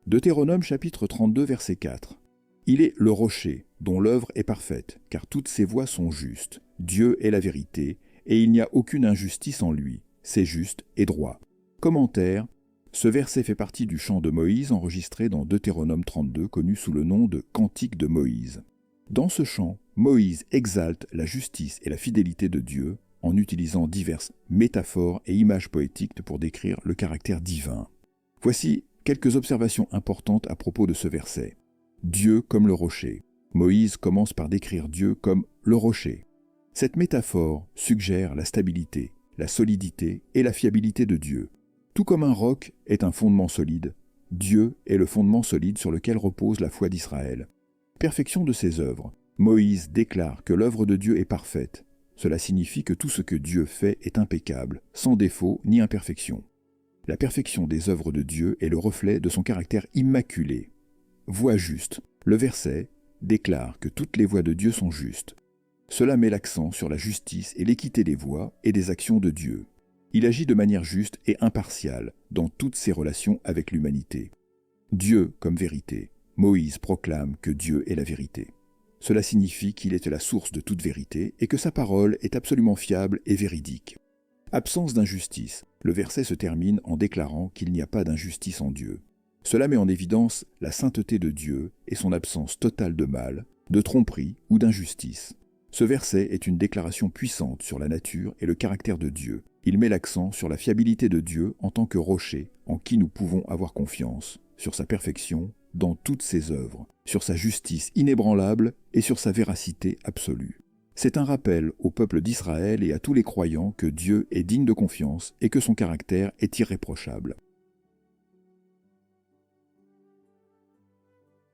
Deutéronome chapitre 32 verset 4. Il est le rocher, dont l'œuvre est parfaite, car toutes ses voies sont justes. Dieu est la vérité, et il n'y a aucune injustice en lui. C'est juste et droit. Commentaire. Ce verset fait partie du chant de Moïse enregistré dans Deutéronome 32, connu sous le nom de Cantique de Moïse. Dans ce chant, Moïse exalte la justice et la fidélité de Dieu en utilisant diverses métaphores et images poétiques pour décrire le caractère divin. Voici quelques observations importantes à propos de ce verset. Dieu comme le rocher. Moïse commence par décrire Dieu comme le rocher. Cette métaphore suggère la stabilité, la solidité et la fiabilité de Dieu. Tout comme un roc est un fondement solide, Dieu est le fondement solide sur lequel repose la foi d'Israël. Perfection de ses œuvres. Moïse déclare que l'œuvre de Dieu est parfaite. Cela signifie que tout ce que Dieu fait est impeccable, sans défaut ni imperfection. La perfection des œuvres de Dieu est le reflet de son caractère immaculé. Voie juste. Le verset déclare que toutes les voies de Dieu sont justes. Cela met l'accent sur la justice et l'équité des voies et des actions de Dieu. Il agit de manière juste et impartiale dans toutes ses relations avec l'humanité. Dieu comme vérité. Moïse proclame que Dieu est la vérité. Cela signifie qu'il est la source de toute vérité et que sa parole est absolument fiable et véridique. Absence d'injustice. Le verset se termine en déclarant qu'il n'y a pas d'injustice en Dieu. Cela met en évidence la sainteté de Dieu et son absence totale de mal, de tromperie ou d'injustice. Ce verset est une déclaration puissante sur la nature et le caractère de Dieu. Il met l'accent sur la fiabilité de Dieu en tant que rocher en qui nous pouvons avoir confiance, sur sa perfection dans toutes ses œuvres, sur sa justice inébranlable et sur sa véracité absolue. C'est un rappel au peuple d'Israël et à tous les croyants que Dieu est digne de confiance et que son caractère est irréprochable.